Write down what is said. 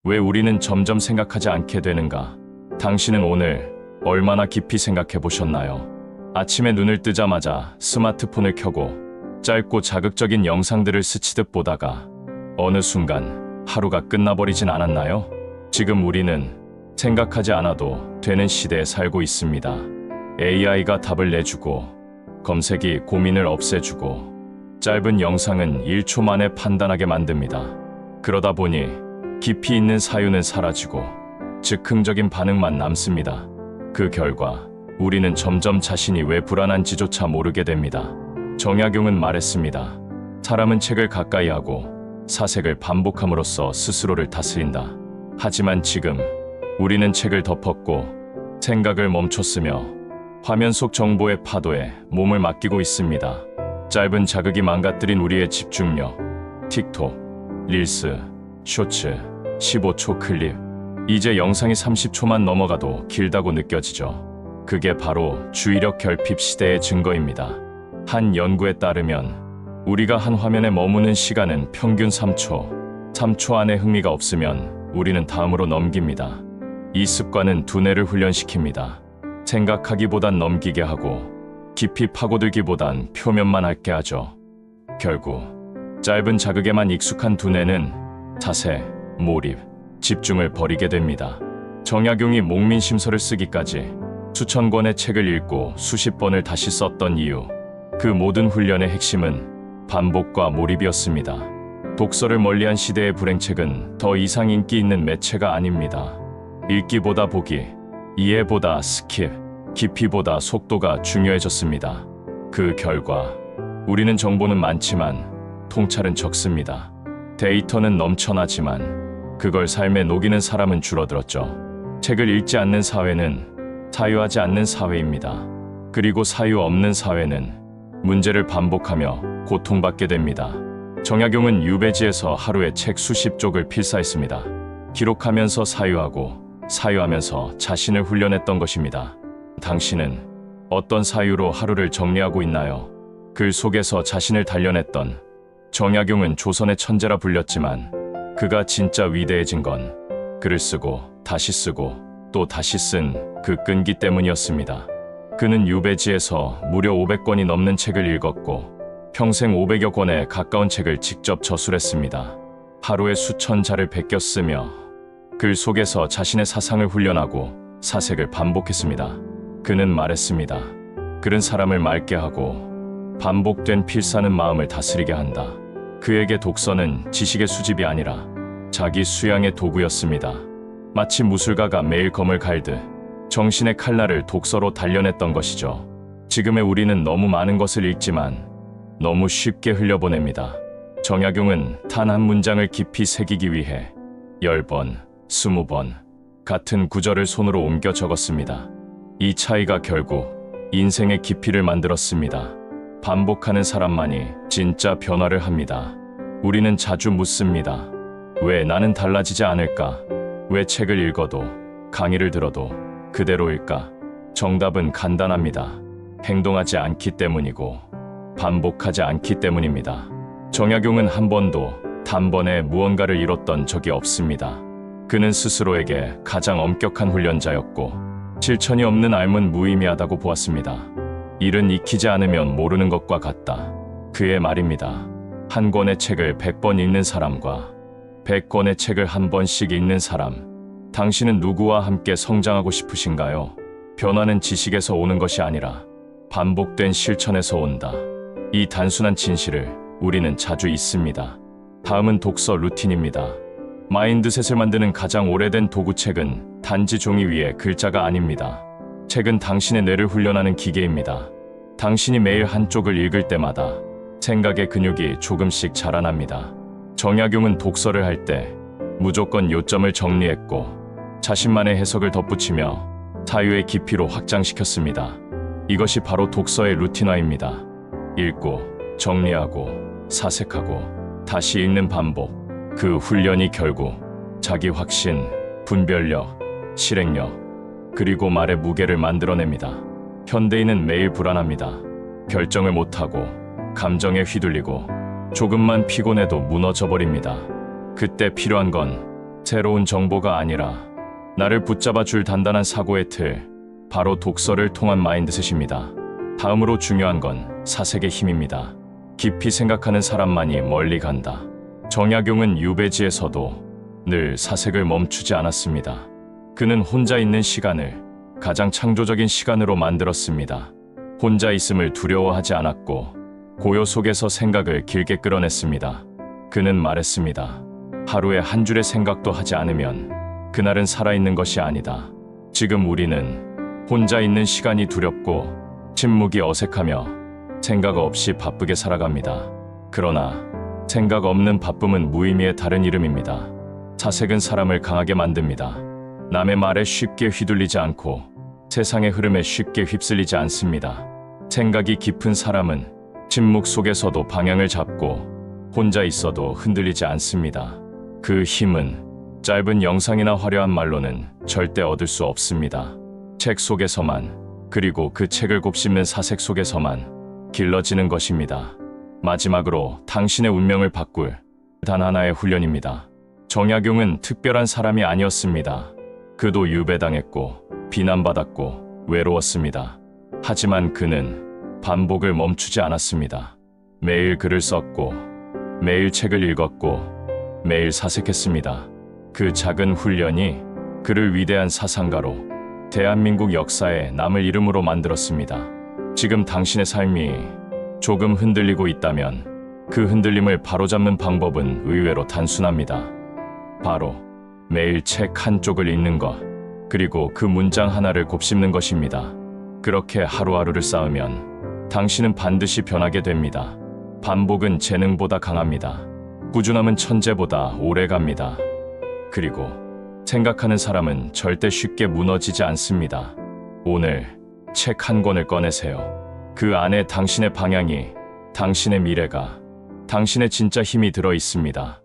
왜 우리는 점점 생각하지 않게 되는가? 당신은 오늘 얼마나 깊이 생각해 보셨나요? 아침에 눈을 뜨자마자 스마트폰을 켜고 짧고 자극적인 영상들을 스치듯 보다가 어느 순간 하루가 끝나버리진 않았나요? 지금 우리는 생각하지 않아도 되는 시대에 살고 있습니다. AI가 답을 내주고 검색이 고민을 없애주고 짧은 영상은 1초 만에 판단하게 만듭니다. 그러다 보니 깊이 있는 사유는 사라지고 즉흥적인 반응만 남습니다. 그 결과 우리는 점점 자신이 왜 불안한지조차 모르게 됩니다. 정약용은 말했습니다. 사람은 책을 가까이 하고 사색을 반복함으로써 스스로를 다스린다. 하지만 지금 우리는 책을 덮었고 생각을 멈췄으며 화면 속 정보의 파도에 몸을 맡기고 있습니다. 짧은 자극이 망가뜨린 우리의 집중력, 틱톡, 릴스, 쇼츠, 15초 클립, 이제 영상이 30초만 넘어가도 길다고 느껴지죠. 그게 바로 주의력 결핍 시대의 증거입니다. 한 연구에 따르면 우리가 한 화면에 머무는 시간은 평균 3초, 3초 안에 흥미가 없으면 우리는 다음으로 넘깁니다. 이 습관은 두뇌를 훈련시킵니다. 생각하기보단 넘기게 하고 깊이 파고들기보단 표면만 핥게 하죠. 결국 짧은 자극에만 익숙한 두뇌는 자세, 몰입, 집중을 버리게 됩니다. 정약용이 목민심서를 쓰기까지 수천 권의 책을 읽고 수십 번을 다시 썼던 이유, 그 모든 훈련의 핵심은 반복과 몰입이었습니다. 독서를 멀리한 시대의 불행책은 더 이상 인기 있는 매체가 아닙니다. 읽기보다 보기, 이해보다 스킵, 깊이보다 속도가 중요해졌습니다. 그 결과 우리는 정보는 많지만 통찰은 적습니다. 데이터는 넘쳐나지만 그걸 삶에 녹이는 사람은 줄어들었죠. 책을 읽지 않는 사회는 사유하지 않는 사회입니다. 그리고 사유 없는 사회는 문제를 반복하며 고통받게 됩니다. 정약용은 유배지에서 하루에 책 수십 쪽을 필사했습니다. 기록하면서 사유하고 사유하면서 자신을 훈련했던 것입니다. 당신은 어떤 사유로 하루를 정리하고 있나요? 글 속에서 자신을 단련했던 정약용은 조선의 천재라 불렸지만 그가 진짜 위대해진 건 글을 쓰고 다시 쓰고 또 다시 쓴 그 끈기 때문이었습니다. 그는 유배지에서 무려 500권이 넘는 책을 읽었고 평생 500여 권에 가까운 책을 직접 저술했습니다. 하루에 수천 자를 베껴 쓰며 글 속에서 자신의 사상을 훈련하고 사색을 반복했습니다. 그는 말했습니다. 글은 사람을 맑게 하고 반복된 필사는 마음을 다스리게 한다. 그에게 독서는 지식의 수집이 아니라 자기 수양의 도구였습니다. 마치 무술가가 매일 검을 갈듯 정신의 칼날을 독서로 단련했던 것이죠. 지금의 우리는 너무 많은 것을 읽지만 너무 쉽게 흘려보냅니다. 정약용은 단 한 문장을 깊이 새기기 위해 10번, 20번 같은 구절을 손으로 옮겨 적었습니다. 이 차이가 결국 인생의 깊이를 만들었습니다. 반복하는 사람만이 진짜 변화를 합니다. 우리는 자주 묻습니다. 왜 나는 달라지지 않을까? 왜 책을 읽어도 강의를 들어도 그대로일까? 정답은 간단합니다. 행동하지 않기 때문이고 반복하지 않기 때문입니다. 정약용은 한 번도 단번에 무언가를 이뤘던 적이 없습니다. 그는 스스로에게 가장 엄격한 훈련자였고 실천이 없는 삶은 무의미하다고 보았습니다. 일은 익히지 않으면 모르는 것과 같다. 그의 말입니다. 한 권의 책을 100번 읽는 사람과 100권의 책을 한 번씩 읽는 사람, 당신은 누구와 함께 성장하고 싶으신가요? 변화는 지식에서 오는 것이 아니라 반복된 실천에서 온다. 이 단순한 진실을 우리는 자주 잊습니다. 다음은 독서 루틴입니다. 마인드셋을 만드는 가장 오래된 도구책은 단지 종이 위에 글자가 아닙니다. 책은 당신의 뇌를 훈련하는 기계입니다. 당신이 매일 한쪽을 읽을 때마다 생각의 근육이 조금씩 자라납니다. 정약용은 독서를 할 때 무조건 요점을 정리했고 자신만의 해석을 덧붙이며 사유의 깊이로 확장시켰습니다. 이것이 바로 독서의 루틴화입니다. 읽고 정리하고 사색하고 다시 읽는 반복. 그 훈련이 결국 자기 확신, 분별력, 실행력, 그리고 말의 무게를 만들어냅니다. 현대인은 매일 불안합니다. 결정을 못하고 감정에 휘둘리고 조금만 피곤해도 무너져 버립니다. 그때 필요한 건 새로운 정보가 아니라 나를 붙잡아 줄 단단한 사고의 틀, 바로 독서를 통한 마인드셋입니다. 다음으로 중요한 건 사색의 힘입니다. 깊이 생각하는 사람만이 멀리 간다. 정약용은 유배지에서도 늘 사색을 멈추지 않았습니다. 그는 혼자 있는 시간을 가장 창조적인 시간으로 만들었습니다. 혼자 있음을 두려워하지 않았고 고요 속에서 생각을 길게 끌어냈습니다. 그는 말했습니다. 하루에 한 줄의 생각도 하지 않으면 그날은 살아있는 것이 아니다. 지금 우리는 혼자 있는 시간이 두렵고 침묵이 어색하며 생각 없이 바쁘게 살아갑니다. 그러나 생각 없는 바쁨은 무의미의 다른 이름입니다. 사색은 사람을 강하게 만듭니다. 남의 말에 쉽게 휘둘리지 않고 세상의 흐름에 쉽게 휩쓸리지 않습니다. 생각이 깊은 사람은 침묵 속에서도 방향을 잡고 혼자 있어도 흔들리지 않습니다. 그 힘은 짧은 영상이나 화려한 말로는 절대 얻을 수 없습니다. 책 속에서만, 그리고 그 책을 곱씹는 사색 속에서만 길러지는 것입니다. 마지막으로 당신의 운명을 바꿀 단 하나의 훈련입니다. 정약용은 특별한 사람이 아니었습니다. 그도 유배당했고 비난받았고 외로웠습니다. 하지만 그는 반복을 멈추지 않았습니다. 매일 글을 썼고 매일 책을 읽었고 매일 사색했습니다. 그 작은 훈련이 그를 위대한 사상가로 대한민국 역사에 남을 이름으로 만들었습니다. 지금 당신의 삶이 조금 흔들리고 있다면 그 흔들림을 바로잡는 방법은 의외로 단순합니다. 바로 매일 책 한 쪽을 읽는 것, 그리고 그 문장 하나를 곱씹는 것입니다. 그렇게 하루하루를 쌓으면 당신은 반드시 변하게 됩니다. 반복은 재능보다 강합니다. 꾸준함은 천재보다 오래 갑니다. 그리고 생각하는 사람은 절대 쉽게 무너지지 않습니다. 오늘 책 한 권을 꺼내세요. 그 안에 당신의 방향이, 당신의 미래가, 당신의 진짜 힘이 들어 있습니다.